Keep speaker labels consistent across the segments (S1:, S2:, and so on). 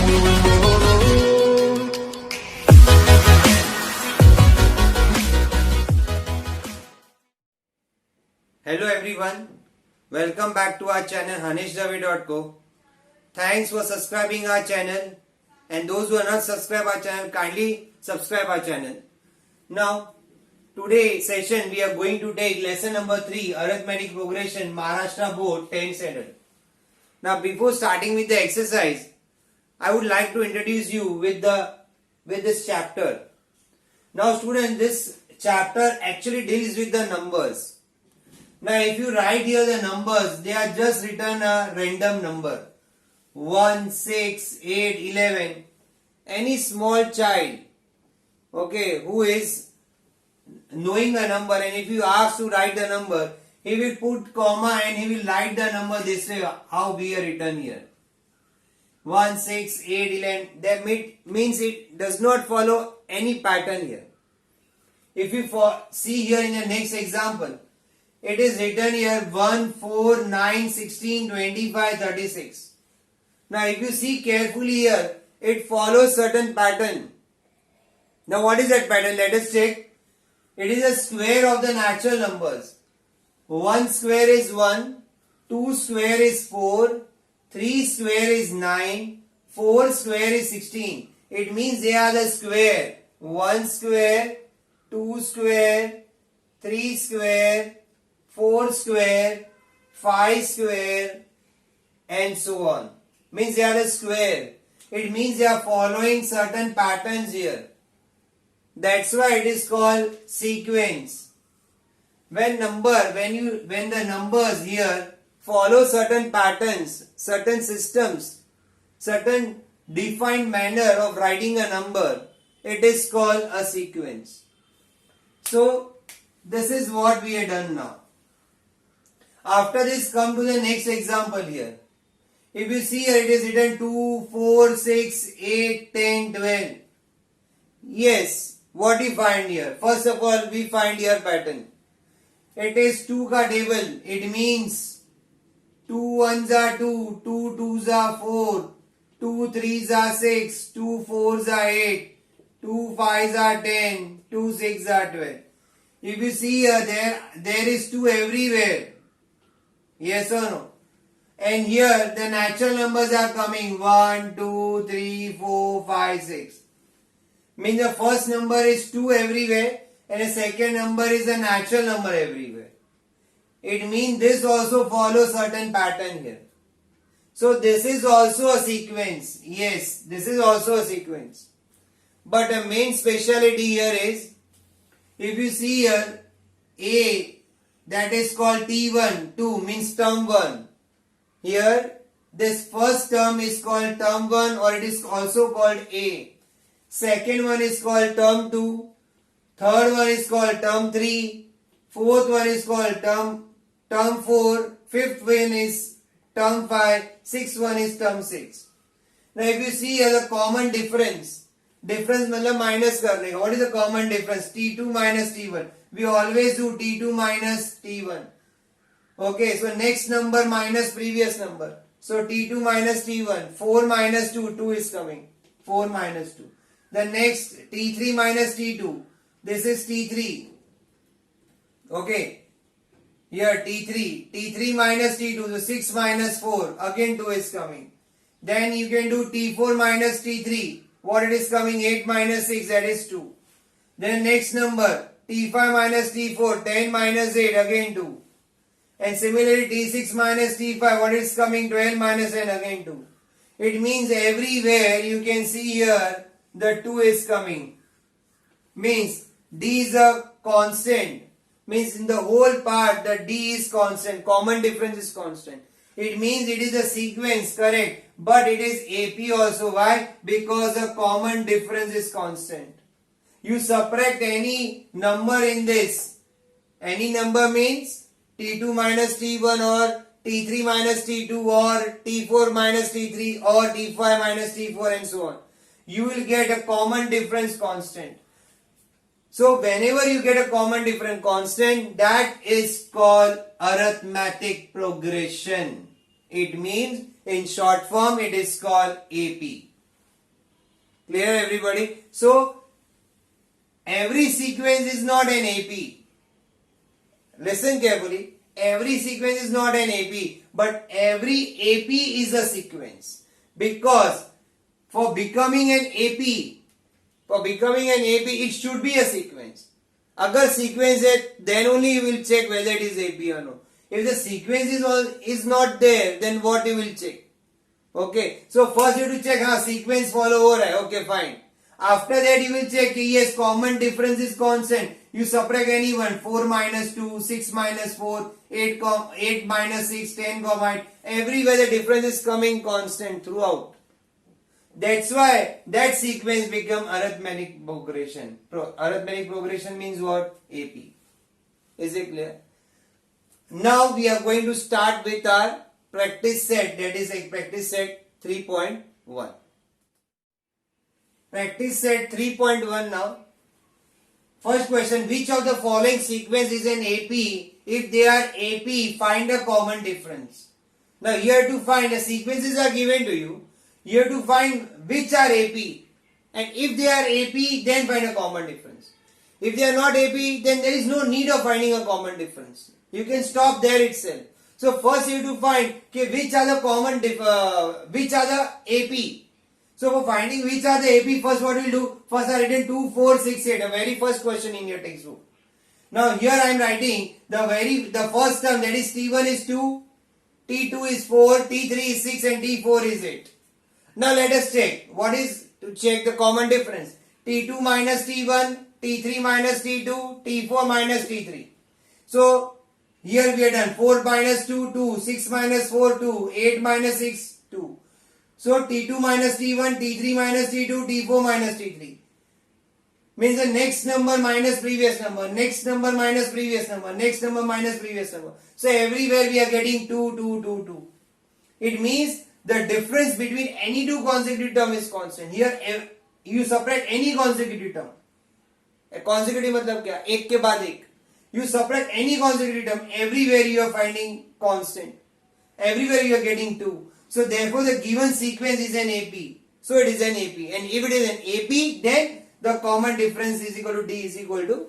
S1: Hello everyone, welcome back to our channel hanishdavi.co. Thanks for subscribing our channel, and those who are not subscribed our channel, kindly subscribe our channel. Now, today session we are going to take lesson number 3, Arithmetic Progression, Maharashtra Board 10th Standard. Now, before starting with the exercise, I would like to introduce you with this chapter. Now students, this chapter actually deals with the numbers. Now if you write here the numbers, they are just written a random number. 1, 6, 8, 11. Any small child, okay, who is knowing a number, and if you ask to write the number, he will put comma and he will write the number this way, how we are written here. 1, 6, 8, 11. That means it does not follow any pattern here. If you see here in the next example, it is written here 1, 4, 9, 16, 25, 36. Now if you see carefully here, it follows certain pattern. Now what is that pattern? Let us check. It is a square of the natural numbers. 1 square is 1, 2 square is 4, 3 square is 9, 4 square is 16. It means they are the square. 1 square, 2 square, 3 square, 4 square, 5 square, and so on. Means they are the square. It means they are following certain patterns here. That's why it is called sequence. When the numbers here follow certain patterns, certain systems, certain defined manner of writing a number, it is called a sequence. So this is what we have done now. After this, come to the next example here. If you see here, it is written 2, 4, 6, 8, 10, 12. Yes, what we find here? First of all, we find here pattern. It is 2 ka table. It means 2 1s are 2, 2 2s are 4, 2 3s are 6, 2 4s are 8, 2 5s are 10, 2 6s are 12. If you see here, there is 2 everywhere. Yes or no? And here the natural numbers are coming 1, 2, 3, 4, 5, 6. Means the first number is 2 everywhere and the second number is a natural number everywhere. It means this also follows certain pattern here. So this is also a sequence. Yes, this is also a sequence. But the main speciality here is, if you see here, A, that is called T1, 2 means term 1. Here, this first term is called term 1, or it is also called A. Second one is called term 2. Third one is called term 3. Fourth one is called term 4. Fifth one is term 5. Sixth one is term 6. Now if you see here the common difference मतलब minus करने का. What is the common difference? T2 minus T1. We always do T2 minus T1. Okay, so next number minus previous number. So T2 minus T1. 4 minus 2. 2 is coming. 4 minus 2. The next T3 minus T2. This is T3. Okay. Here T3. T3 minus T2. So 6 minus 4. Again 2 is coming. Then you can do T4 minus T3. What it is coming? 8 minus 6. That is 2. Then next number. T5 minus T4. 10 minus 8. Again 2. And similarly T6 minus T5. What is coming? 12 minus 10. Again 2. It means everywhere you can see here the 2 is coming. Means D is a constant. Means in the whole part the D is constant. Common difference is constant. It means it is a sequence, correct. But it is AP also. Why? Because the common difference is constant. You subtract any number in this. Any number means T2 minus T1 or T3 minus T2 or T4 minus T3 or T5 minus T4 and so on. You will get a common difference constant. So whenever you get a common difference constant, that is called arithmetic progression. It means in short form it is called AP. Clear everybody? So every sequence is not an AP. Listen carefully. Every sequence is not an AP, but every AP is a sequence. Because for becoming an AP, it should be a sequence. Agar sequence hai, then only you will check whether it is AP or no. If the sequence is not there, then what you will check? Okay, so first you have to check, sequence follow ho raha hai. Okay, fine. After that you will check, yes, common difference is constant. You subtract any one, 4 minus 2, 6 minus 4, 8 minus 6, 10, 8. Everywhere the difference is coming constant throughout. That's why that sequence become arithmetic progression. Arithmetic progression means what? AP. Is it clear? Now we are going to start with our practice set, that is like practice set 3.1. Practice set 3.1 now. First question, which of the following sequence is an AP? If they are AP, find a common difference. Now here to find, the sequences are given to you. You have to find which are AP. And if they are AP, then find a common difference. If they are not AP, then there is no need of finding a common difference. You can stop there itself. So first you have to find which are the AP. So for finding which are the AP, first what we'll do? First I written 2, 4, 6, 8. A very first question in your textbook. Now here I am writing the first term, that is T1 is 2, T2 is 4, T3 is 6 and T4 is 8. Now let us check. What is to check the common difference? T2 minus T1, T3 minus T2, T4 minus T3. So here we are done. 4 minus 2, 2. 6 minus 4, 2. 8 minus 6, 2. So T2 minus T1, T3 minus T2, T4 minus T3. Means the next number minus previous number, next number minus previous number, next number minus previous number. So everywhere we are getting 2, 2, 2, 2. It means the difference between any two consecutive term is constant. Here you subtract any consecutive term. A consecutive मतलब क्या? एक के बाद एक. You subtract any consecutive term, everywhere you are finding constant. Everywhere you are getting 2. So therefore the given sequence is an AP. So it is an AP. And if it is an AP, then the common difference is equal to D is equal to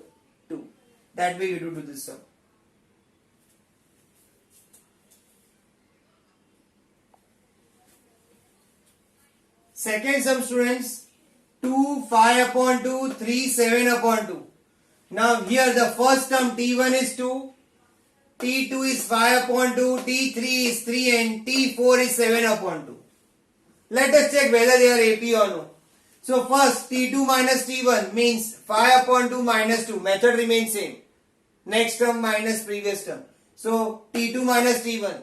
S1: 2. That way you do this sum. Second sum, students, 2, 5 upon 2, 3, 7 upon 2. Now here the first term T1 is 2, T2 is 5 upon 2, T3 is 3 and T4 is 7 upon 2. Let us check whether they are AP or no. So first T2 minus T1 means 5 upon 2 minus 2. Method remains same. Next term minus previous term. So T2 minus T1.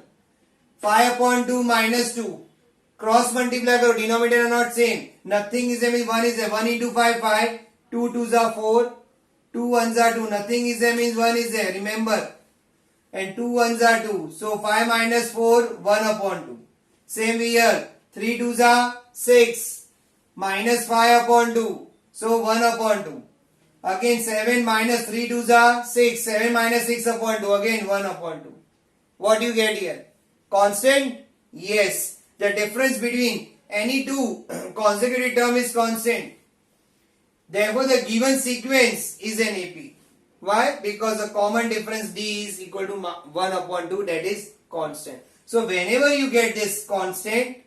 S1: 5 upon 2 minus 2. Cross multiply karo, denominator are not same. Nothing is there means 1 is there. 1 into 5, 5. 2 2s are 4. 2 1s are 2. Nothing is there means 1 is there. Remember. And 2 1s are 2. So 5 minus 4, 1 upon 2. Same here. 3 2s are 6. Minus 5 upon 2. So 1 upon 2. Again 7 minus 3 2s are 6. 7 minus 6 upon 2. Again 1 upon 2. What do you get here? Constant? Yes. The difference between any two consecutive term is constant. Therefore the given sequence is an AP. Why? Because the common difference D is equal to 1 upon 2, that is constant. So whenever you get this constant,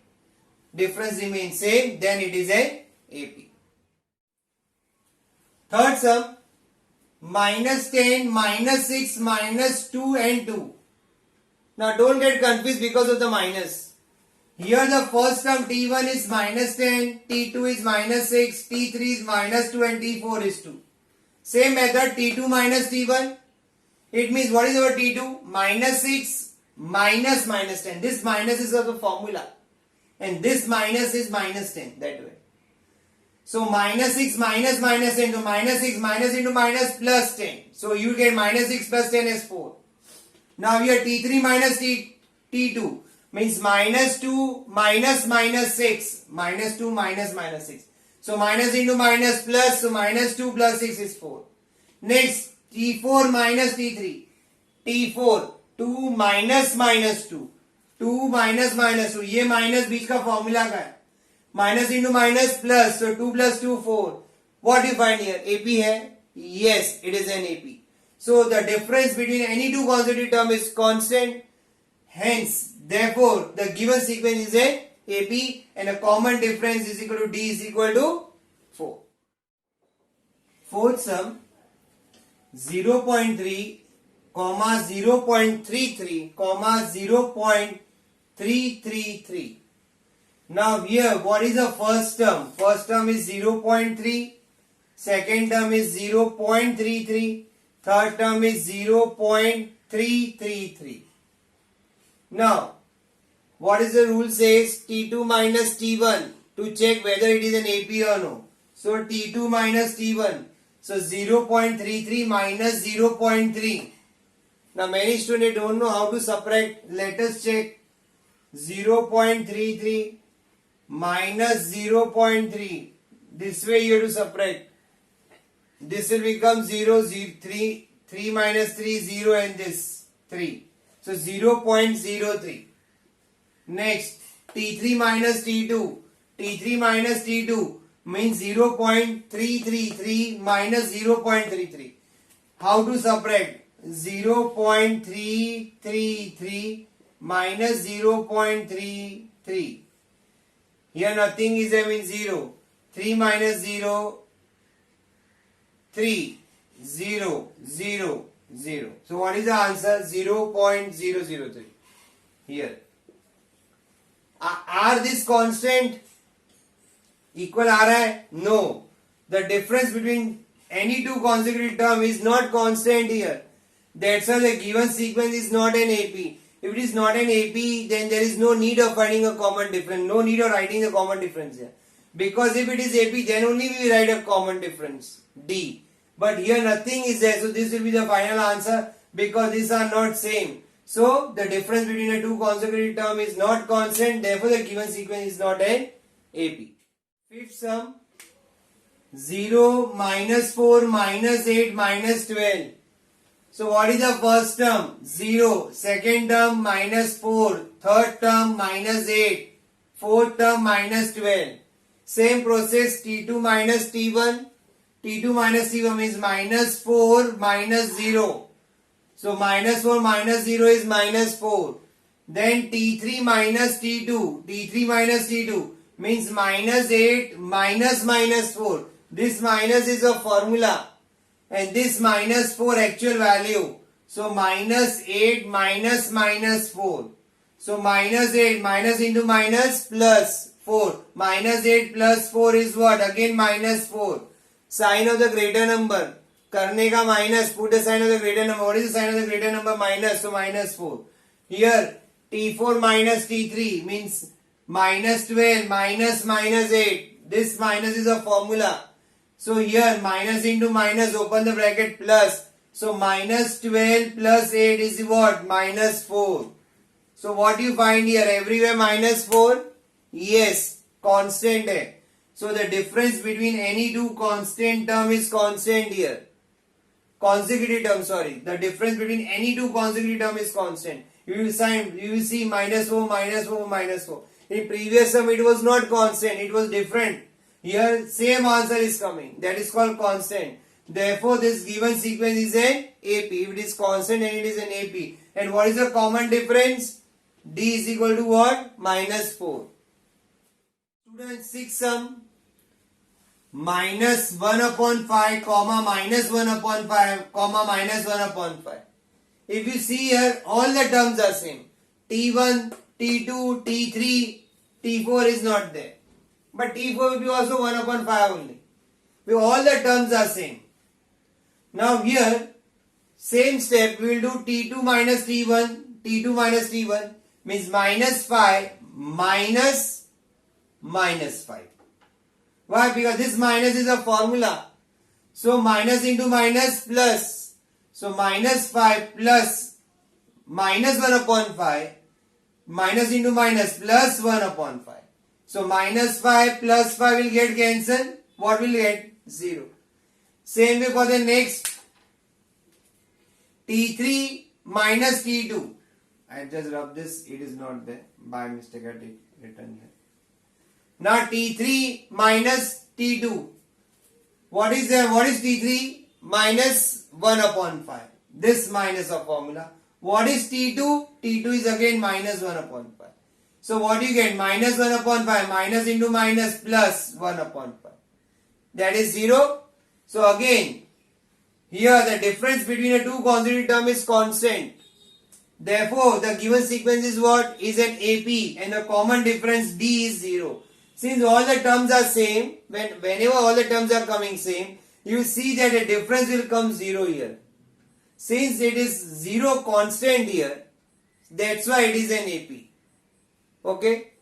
S1: difference remains same, then it is an AP. Third sum, minus 10, minus 6, minus 2 and 2. Now don't get confused because of the minus. Here the first term T1 is minus 10, T2 is minus 6, T3 is minus 2 and T4 is 2. Same method, T2 minus T1. It means what is our T2? Minus 6 minus minus 10. This minus is of the formula. And this minus is minus 10. That way. So minus 6 minus minus 10. So minus 6 minus into minus plus 10. So you get minus 6 plus 10 is 4. Now here T3 minus T2 means minus 2 minus minus 6. Minus 2 minus minus 6. So minus into minus plus. So minus 2 plus 6 is 4. Next T4 minus T3. T4 2 minus minus 2. 2 minus minus 2. ये minus बीच का formula का है. minus into minus plus, so 2 plus 2 4. What do you find here? AP hai? Yes, it is an AP. So the difference between any two consecutive term is constant. Hence, therefore, the given sequence is an AP and a common difference is equal to D is equal to 4. Fourth sum, 0.3, 0.33, 0.333. Now here, what is the first term? First term is 0.3, second term is 0.33, third term is 0.333. Now, what is the rule says? T2 minus T1 to check whether it is an AP or no. So T2 minus T1. So 0.33 minus 0.3. Now many students don't know how to subtract. Let us check. 0.33 minus 0.3. This way you have to subtract. This will become 0, 3 minus 3, 0 and this 3. So 0.03. Next, T3 minus T2. T3 minus T2 means 0.333 minus 0.33. How to subtract? 0.333 minus 0.33. Here nothing is there, means 0. 3 minus 0, 3. 0, 0, 0. So what is the answer? 0.003. Here. Are this constant? Equal आ रहा है? No. The difference between any two consecutive term is not constant here. That's why the given sequence is not an AP. If it is not an AP, then there is no need of finding a common difference. No need of writing a common difference here. Because if it is AP, then only we write a common difference. D. But here nothing is there. So this will be the final answer because these are not same. So the difference between the two consecutive term is not constant. Therefore the given sequence is not an AP. Fifth sum. 0, minus 4, minus 8, minus 12. So what is the first term? 0. Second term minus 4. Third term minus 8. Fourth term minus 12. Same process T2 minus T1. T2 minus T1 means minus 4 minus 0. So minus 4 minus 0 is minus 4. Then T3 minus T2. T3 minus T2 means minus 8 minus minus 4. This minus is a formula. And this minus 4 actual value. So minus 8 minus minus 4. So minus 8 minus into minus plus 4. Minus 8 plus 4 is what? Again minus 4. Sign of the greater number. करने का minus. Put the sign of the greater number. What is the sign of the greater number? Minus. So minus 4. Here T4 minus T3 means minus 12 minus minus 8. This minus is a formula. So here minus into minus, open the bracket, plus. So minus 12 plus 8 is what? Minus 4. So what do you find here? Everywhere minus 4? Yes, constant hai. So the difference between any two constant term is constant here. Consecutive term, sorry. The difference between any two consecutive term is constant. You will see minus 4, minus 4, minus 4. In previous sum it was not constant, it was different. Here same answer is coming. That is called constant. Therefore this given sequence is an AP. If it is constant and it is an AP. And what is the common difference? D is equal to what? Minus 4. Students, sixth sum. Minus 1 upon 5, comma minus 1 upon 5, comma minus 1 upon 5. If you see here, all the terms are same. T1, T2, T3, T4 is not there. But T4 will be also 1 upon 5 only. All the terms are same. Now here, same step, we will do T2 minus T1. T2 minus T1 means minus 5 minus minus 5. Why? Because this minus is a formula. So minus into minus plus. So minus 5 plus minus 1 upon 5. Minus into minus plus 1 upon 5. So minus 5 plus 5 will get cancelled. What will get? 0. Same way for the next. T3 minus T2. I just rub this. It is not there. By mistake I did written here. Now T3 minus T2. What is there? What is T3? Minus 1 upon 5. This minus of formula. What is T2? T2 is again minus 1 upon 5. So what do you get? Minus 1 upon 5. Minus into minus plus 1 upon 5. That is 0. So again, here the difference between the two consecutive terms is constant. Therefore, the given sequence is what? Is an AP, and the common difference D is 0. Since all the terms are same, whenever all the terms are coming same, you see that the difference will come 0 here. Since it is 0 constant here, that's why it is an AP. Okay?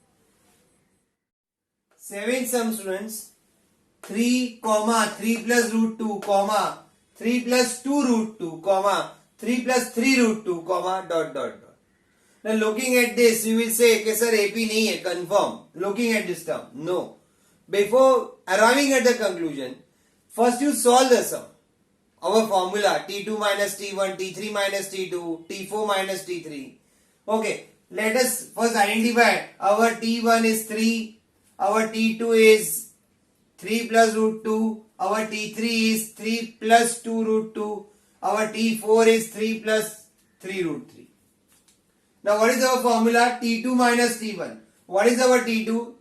S1: 7th sum, students. 3, 3 plus root 2, 3 plus 2 root 2, 3 plus 3 root 2, dot. Now looking at this, you will say, okay, sir, AP nahi hai, confirm. Looking at this term. No. Before arriving at the conclusion, first you solve the sum. Our formula, T2 minus T1, T3 minus T2, T4 minus T3. Okay, let us first identify. Our T1 is 3, our T2 is 3 plus root 2, our T3 is 3 plus 2 root 2, our T4 is 3 plus 3 root 3. Now what is our formula? T2 minus T1. What is our T2?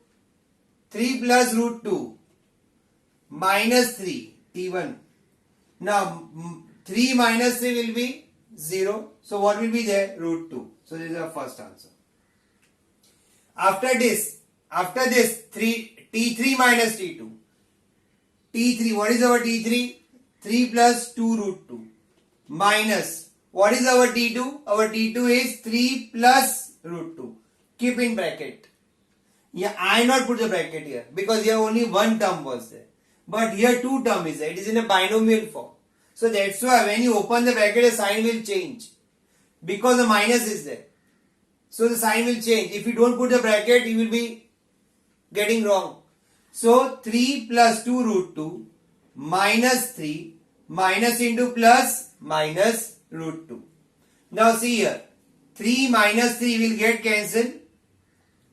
S1: 3 plus root 2 minus 3, T1. Now 3 minus 3 will be 0. So what will be there? Root 2. So this is our first answer. After this, T3 minus T2. T3, what is our T3? 3 plus 2 root 2 minus, what is our T2? Our T2 is 3 plus root 2. Keep in bracket. Yeah, I not put the bracket here because here only one term was there. But here two term is there. It is in a binomial form. So that's why when you open the bracket, the sign will change. Because the minus is there. So the sign will change. If you don't put the bracket, you will be getting wrong. So 3 plus 2 root 2 minus 3 minus into plus minus root 2. Now see here. 3 minus 3 will get cancelled.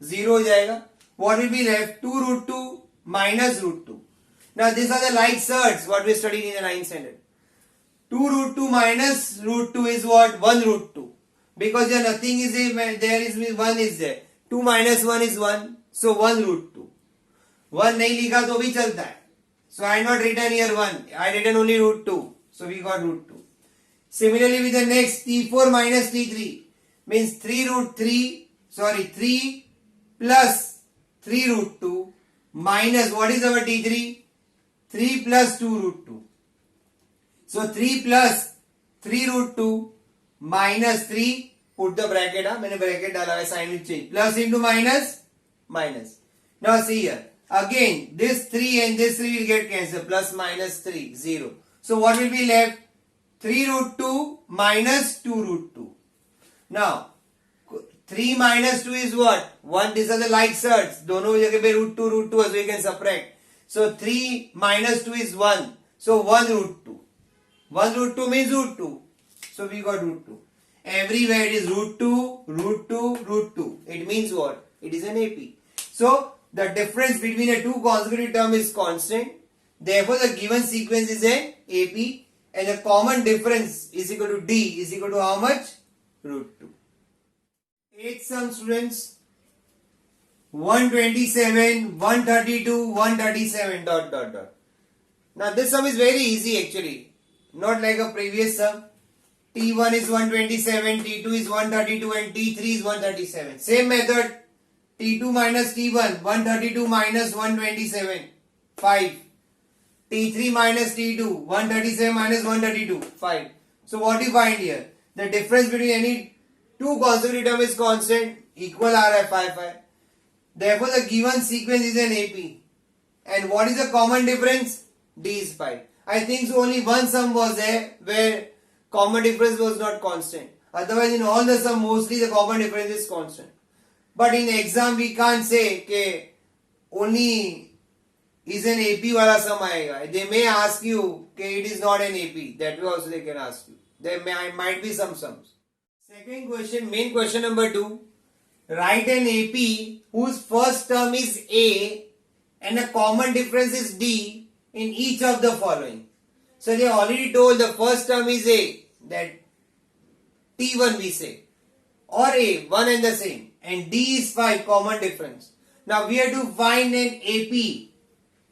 S1: 0 ho jayega. What will be left? 2 root 2 minus root 2. Now these are the like surds what we studied in the 9th standard. 2 root 2 minus root 2 is what? 1 root 2. Because here nothing is there, is 1 is there. 2 minus 1 is 1. So 1 root 2. 1 nahi likha to bhi chalta hai. So I not written here 1. I written only root 2. So we got root 2. Similarly with the next T4 minus T3 means 3 plus 3 root 2 minus what is our T3? 3 plus 2 root 2. So 3 plus 3 root 2 minus 3, put the bracket, मैंने bracket डाला है, sign will change. Plus into minus, minus. Now see here. Again, this 3 and this 3 will get cancelled. Plus minus 3, 0. So what will be left? 3 root 2 minus 2 root 2. Now, 3 minus 2 is what? 1. These are the like surds. दोनों जगह पे root 2 so you can subtract. So 3 minus 2 is 1. So 1 root 2. 1 root 2 means root 2. So we got root 2. Everywhere it is root 2, root 2, root 2. It means what? It is an AP. So the difference between the two consecutive terms is constant. Therefore the given sequence is an AP. And the common difference is equal to D is equal to how much? Root 2. 8th sum, students. 127, 132, 137, dot. Now this sum is very easy actually. Not like a previous sum. T1 is 127, T2 is 132 and T3 is 137. Same method. T2 minus T1, 132 minus 127, 5. T3 minus T2, 137 minus 132, 5. So what do you find here? The difference between any two consecutive terms is constant, equal RI 5. Therefore the given sequence is an AP. And what is the common difference? D is 5. I think so only one sum was there where common difference was not constant. Otherwise in all the sum mostly the common difference is constant. But in exam we can't say that only is an AP wala sum aayega. They may ask you that it is not an AP. That way also they can ask you. There might be some sums. Second question, main question number 2. Write an AP whose first term is A and a common difference is D in each of the following. So they already told the first term is A, that T1 we say, or A, one and the same, and D is 5, common difference. Now we have to find an AP.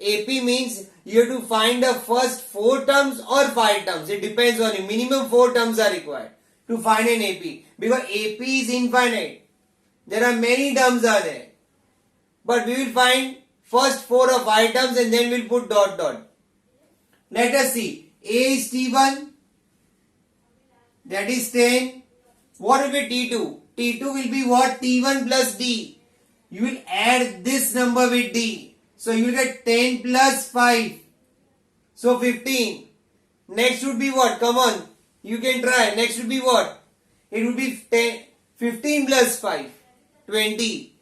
S1: AP means you have to find the first 4 terms or 5 terms. It depends on you. Minimum 4 terms are required to find an AP, because AP is infinite. There are many terms are there. But we will find first 4 or 5 terms and then we'll put dot dot. Let us see. A is T1. That is 10. What will be T2? T2 will be what? T1 plus D. You will add this number with D. So you will get 10 plus 5. So 15. Next would be what? Come on. You can try. Next would be what? It would be 10, 15 plus 5. 20.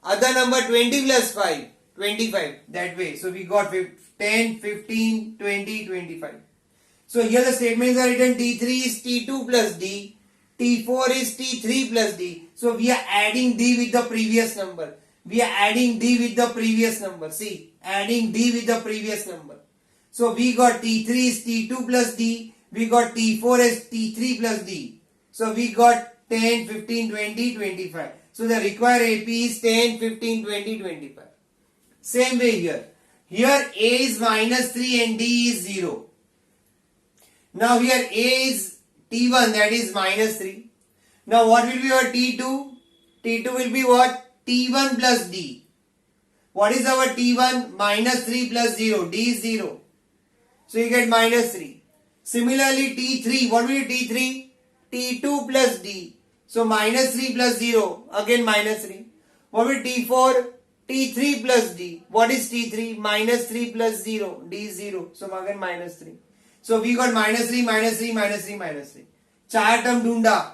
S1: Other number 20 plus 5. 25. That way. So we got 10, 15, 20, 25. So here the statements are written. T3 is T2 plus D. T4 is T3 plus D. So we are adding D with the previous number. We are adding D with the previous number. See, adding D with the previous number. So we got T3 is T2 plus D. We got T4 as T3 plus D. So we got 10, 15, 20, 25. So the required AP is 10, 15, 20, 25. Same way here. Here A is minus 3 and D is 0. Now here A is T1, that is minus 3. Now what will be your T2? T2 will be what? T1 plus D. What is our T1? Minus 3 plus 0. D is 0. So you get minus 3. Similarly T3. What will be T3? T2 plus D. So minus 3 plus 0. Again minus 3. What will be T4? T3 plus D. What is T3? Minus 3 plus 0. D is 0. So again minus 3. So we got minus 3, minus 3, minus 3, minus 3. 4 term ढूंढा.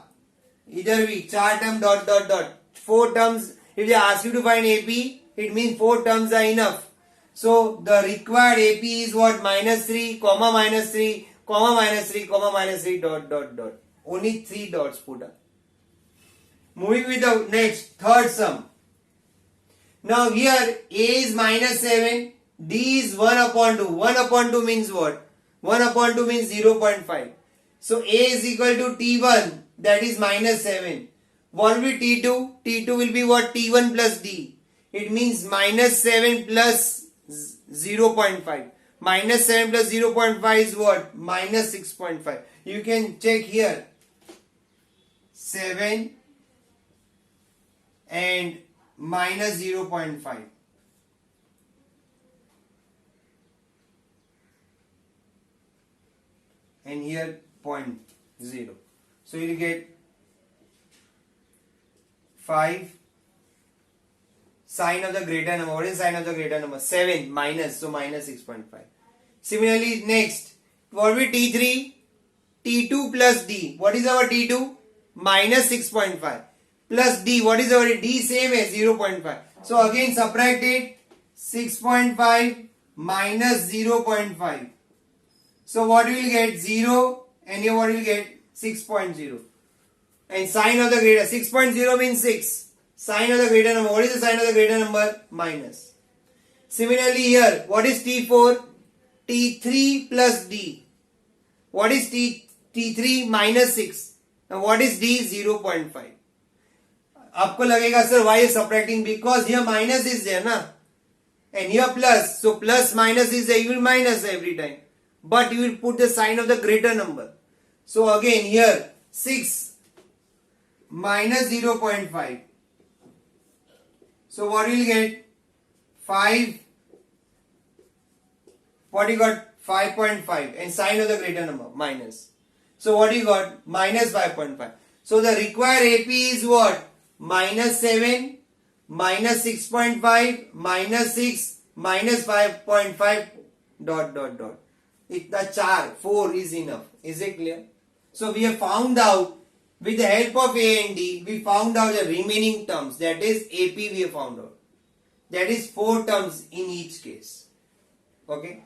S1: इधर भी 4 term dot dot dot. 4 terms. If they ask you to find AP, it means 4 terms are enough. So the required AP is what? Minus 3, comma minus 3, comma minus 3, comma minus 3, dot dot dot. Only 3 dots put up. Moving with the next, third sum. Now here A is minus 7, D is 1 upon 2. 1 upon 2 means what? 1 upon 2 means 0.5. So A is equal to T1, that is minus 7. What will be T2? T2 will be what? T1 plus D. It means minus 7 plus 0.5. Minus 7 plus 0.5 is what? Minus 6.5. You can check here. 7 and minus 0.5. And here 0.0. So you will get 5. Sign of the greater number. What is sign of the greater number? 7 minus. So minus 6.5. Similarly, next. What will be T3? T2 plus D. What is our T2? Minus 6.5. Plus D. What is our D? Same as 0.5. So again subtract it. 6.5 minus 0.5. So what you will get? 0. And here what you will get? 6.0. And sign of the greater. 6.0 means 6. Sign of the greater number. What is the sign of the greater number? Minus. Similarly here, what is T4? T3 plus D. What is T3? Minus 6. Now what is D? 0.5. आपको लगेगा sir why is subtracting? Because here minus is there na, and here plus. So plus minus is there. You will minus every time, but you will put the sign of the greater number. So again here 6 minus 0.5. So what will you get? 5. What you got? 5.5 and sign of the greater number minus. So what you got? Minus 5.5. So the required AP is what? Minus 7, minus 6.5, minus 6, minus 5.5, dot dot dot. The 4 is enough. Is it clear? So we have found out, with the help of A and D, we found out the remaining terms. That is AP we have found out. That is 4 terms in each case. Okay.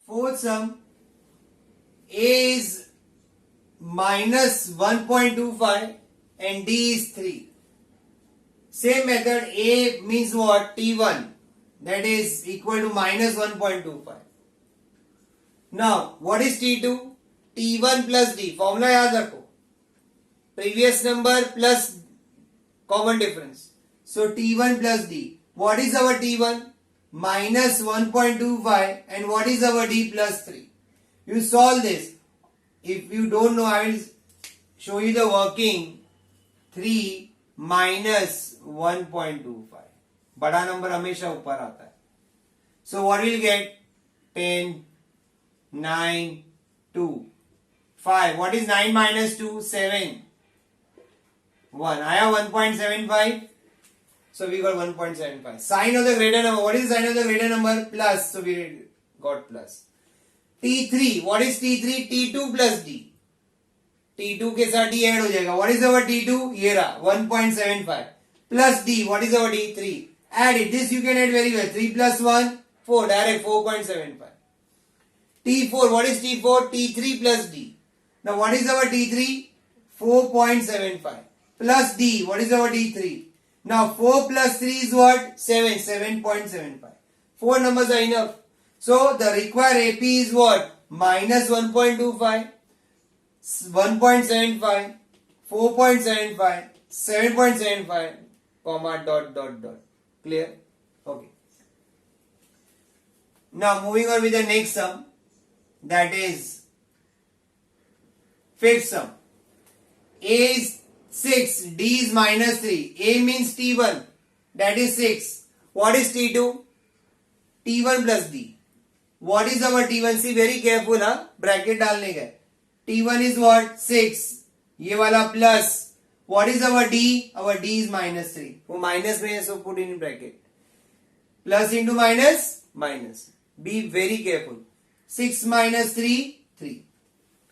S1: Fourth sum. A is minus 1.25 and D is 3. Same method. A means what? T1. that is equal to minus 1.25. Now, what is T2? T1 plus D. Formula याद रखो. Previous number plus common difference. So T1 plus D. What is our T1? Minus 1.25, and what is our D? Plus 3. You solve this. If you don't know, I will show you the working. 3 minus 1.25. बड़ा number हमेशा ऊपर आता है. So what will get? 10, 9, 2, 5. What is 9 minus 2? 7. 1. I have 1.75. So we got 1.75. Sign of the greater number. What is the sign of the greater number? Plus. So we got plus. T3. What is T3? T2 plus D. T2 के साथ D add हो जाएगा. What is our T2? ये रहा 1.75 plus D. What is our D? 3. Add it. This you can add very well. 3 plus 1, 4. Direct 4.75. T4. What is T4? T3 plus D. Now what is our T3? 4.75 plus D. What is our D3? Now 4 plus 3 is what? 7. 7.75. 4 numbers are enough. So the required AP is what? Minus 1.25, 1.75, 4.75, 7.75, comma dot dot dot. Clear? Okay. Now moving on with the next sum. That is fifth sum. A is 6, D is minus 3. A means T1, that is 6. What is T2? T1 plus D. What is our T1? See, very careful, bracket डालने का. T1 is what? 6. ये वाला plus. What is our D? Our D is minus 3. वो minus में है, so put in bracket. Plus into minus, minus. Be very careful. 6 minus 3, 3.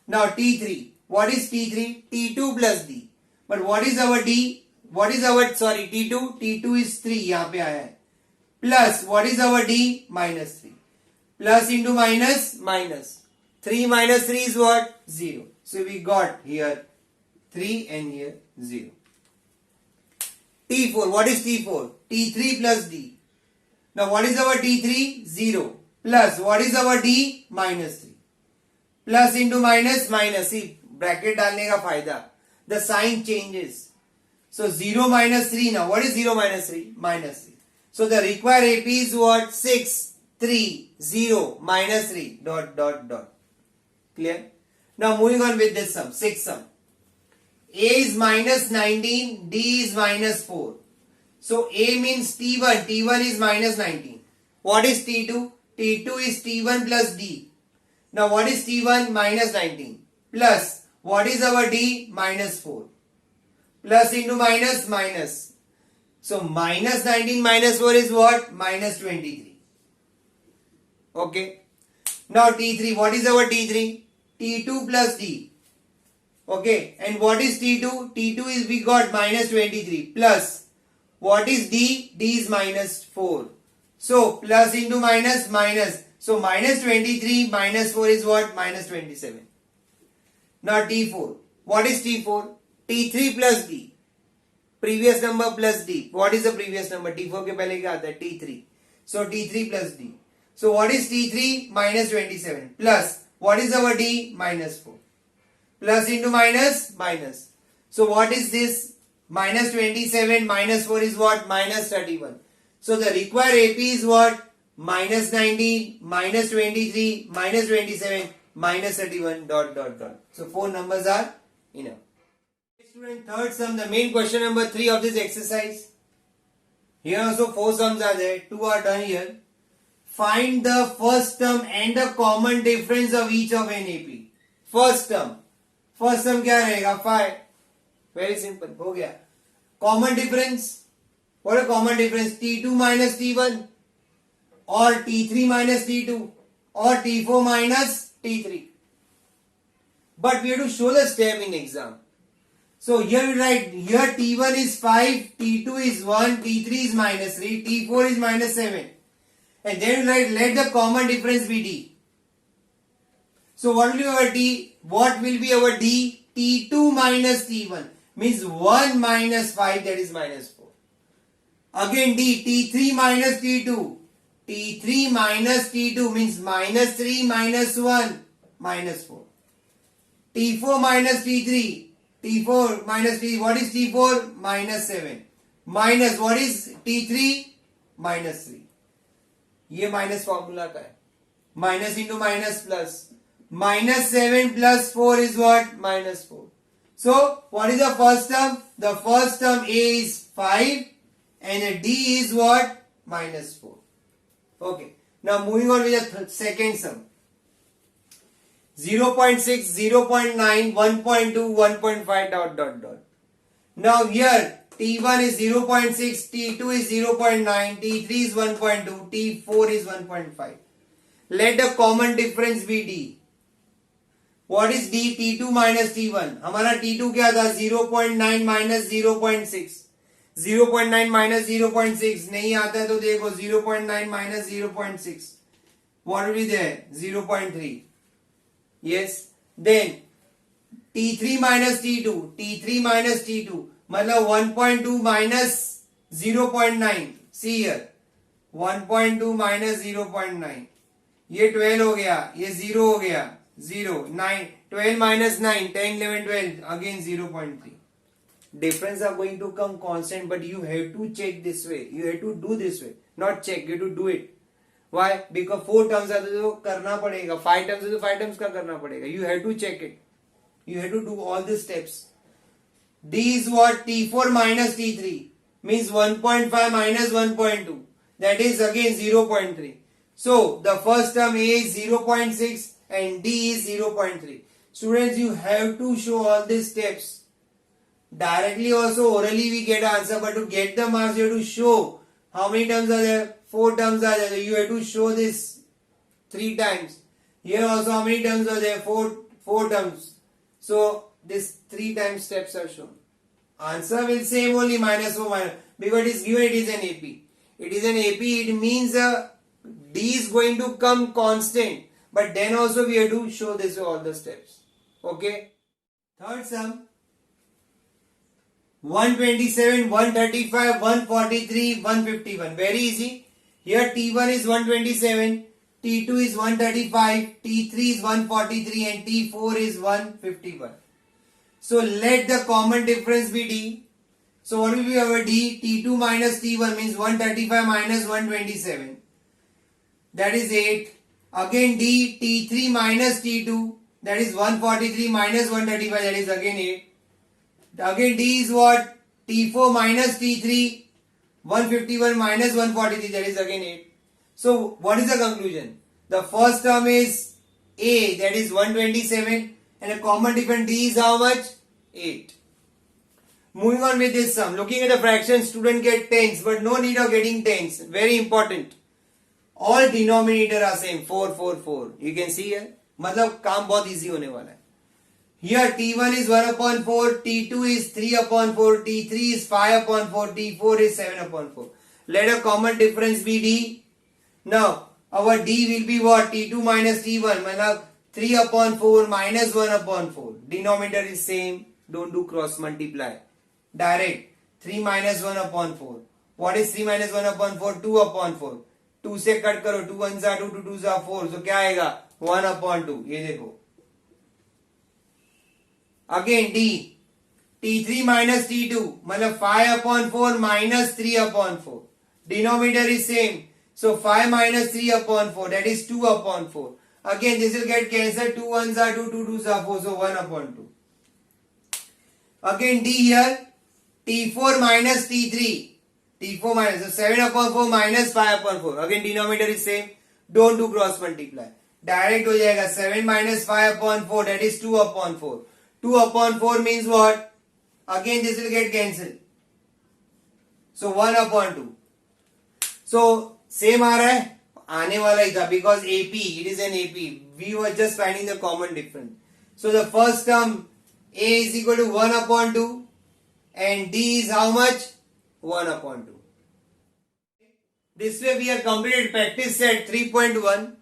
S1: Now T3. What is T3? T2 plus D. But what is our D? What is our, sorry, T2? T2 is 3. यहाँ पे आया है. Plus, what is our D? Minus 3. Plus into minus, minus. 3 minus 3 is what? 0. So we got here 3 and here 0. T4. What is T4? T3 plus D. Now what is our T3? 0. Plus, what is our D? Minus 3. Plus into minus, minus. See, bracket डालने का फायदा. The sign changes. So 0 minus 3 now. What is 0 minus 3? Minus 3. So the required AP is what? 6, 3, 0, minus 3, dot, dot, dot. Clear? Now moving on with this sum, sixth sum. A is minus 19, D is minus 4. So A means T1, T1 is minus 19. What is T2? T2 is T1 plus D. Now what is T1? Minus 19. Plus, what is our D? Minus 4. Plus into minus, minus. So minus 19 minus 4 is what? Minus 23. Okay. Now T3. What is our T3? T2 plus D. Okay. And what is T2? T2 is we got minus 23. Plus. What is D? D is minus 4. So plus into minus, minus. So minus 23 minus 4 is what? Minus 27. Now T4. What is T4? T3 plus D. Previous number plus D. What is the previous number? T4 के पहले क्या आता है? T3. So T3 plus D. So what is T3? Minus 27. Plus. What is our D? Minus 4. Plus into minus, minus. So what is this? Minus 27 minus 4 is what? Minus 31. So the required AP is what? Minus 19, minus 23, minus 27, minus 31, dot, dot, dot. So 4 numbers are enough. Student, third sum, the main question number 3 of this exercise. Here also 4 sums are there. 2 are done here. Find the first term and the common difference of each of an AP. First term. First term क्या रहेगा? 5. Very simple. हो गया. Common difference. What a common difference? T2 minus T1 or T3 minus T2 or T4 minus T3. But we have to show the step in exam. So here we write, here T1 is 5, T2 is 1, T3 is minus 3, T4 is minus 7. And then we write, let the common difference be D. So what will be our D? What will be our D? T2 minus T1 means 1 minus 5, that is minus 4. Again D, T3 minus T2. T3 minus T2 means minus 3 minus 1 minus 4. T4 minus T3. T4 minus T. What is T4? Minus 7. Minus what is T3? Minus 3. ये minus formula का है. Minus into minus plus. Minus 7 plus 4 is what? Minus 4. So, what is the first term? The first term A is 5 and D is what? Minus 4. Okay. Now moving on with the second sum. 0.6, 0.9, 1.2, 1.5 dot dot dot. Now here T1 is 0.6, T2 is 0.9, T3 is 1.2, T4 is 1.5. Let the common difference be D. What is D? T2 minus T1. हमारा T2 क्या था? 0.9 minus 0.6. 0.9 minus 0.6 नहीं आता है तो देखो 0.9 minus 0.6. What will be there? 0.3. Yes. Then T3 minus T2. T3 minus T2. मतलब 1.2 minus 0.9. See here. 1.2 minus 0.9. ये 12 हो गया. ये 0 हो गया. 0. 9. 12 minus 9. 10, 11, 12. Again 0.3. Difference are going to come constant, but you have to check this way. You have to do this way. Not check. You have to do it. Why? Because 4 terms are तो करना पड़ेगा. 5 terms है तो 5 terms का करना पड़ेगा. You have to check it. You have to do all the steps. D is what? T4 minus T3 means 1.5 minus 1.2. That is again 0.3. So the first term A is 0.6 and D is 0.3. Students, you have to show all these steps. Directly also orally we get answer, but to get the marks you have to show how many terms are there. 4 terms are there. You have to show this 3 times. Here also how many terms are there? 4 terms. So this 3 times steps are shown. Answer will same only minus 4 minus, because it is given it is an AP. It is an AP, it means D is going to come constant. But then also we have to show this all the steps. Okay. Third sum. 127, 135, 143, 151. Very easy. Here T1 is 127, T2 is 135, T3 is 143 and T4 is 151. So let the common difference be D. So what will be our D? T2 minus T1 means 135 minus 127. That is 8. Again D, T3 minus T2. That is 143 minus 135. That is again 8. Again D is what? T4 minus T3. 151 minus 143. That is again 8. So what is the conclusion? The first term is A. That is 127. And a common difference D is how much? 8. Moving on with this sum. Looking at the fraction, student get tens, but no need of getting tens. Very important. All denominator are same. 4, 4, 4. You can see here. मतलब काम बहुत easy होने वाला है. Here T1 is 1 upon 4, T2 is 3 upon 4, T3 is 5 upon 4, T4 is 7 upon 4. Let a common difference be D. Now, our D will be what? T2 minus T1. मतलब 3 upon 4 minus 1 upon 4. Denominator is same. Don't do cross multiply. Direct. 3 minus 1 upon 4. What is 3 minus 1 upon 4? 2 upon 4. 2 से cut करो. 2 1s are 2, 2 2s are 4. So क्या आएगा? 1 upon 2. ये देखो. Again D. T3 minus T2. मतलब 5 upon 4 minus 3 upon 4. Denominator is same. So 5 minus 3 upon 4. That is 2 upon 4. Again this will get cancelled. 2 1s are 2, 2 2s are 4. So 1 upon 2. Again D here. T4 minus T3. T4 minus. So 7 upon 4 minus 5 upon 4. Again denominator is same. Don't do cross multiply. Direct हो जाएगा. 7 minus 5 upon 4. That is 2 upon 4. 2 upon 4 means what? Again this will get cancelled. So 1 upon 2. So same आ रहा है. आने वाला ही था because AP. It is an AP. We were just finding the common difference. So the first term A is equal to 1 upon 2 and D is how much? 1 upon 2. This way we have completed practice set 3.1.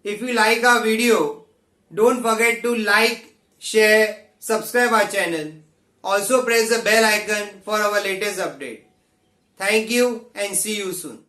S1: If you like our video, don't forget to like, share, subscribe our channel. Also press the bell icon for our latest update. Thank you and see you soon.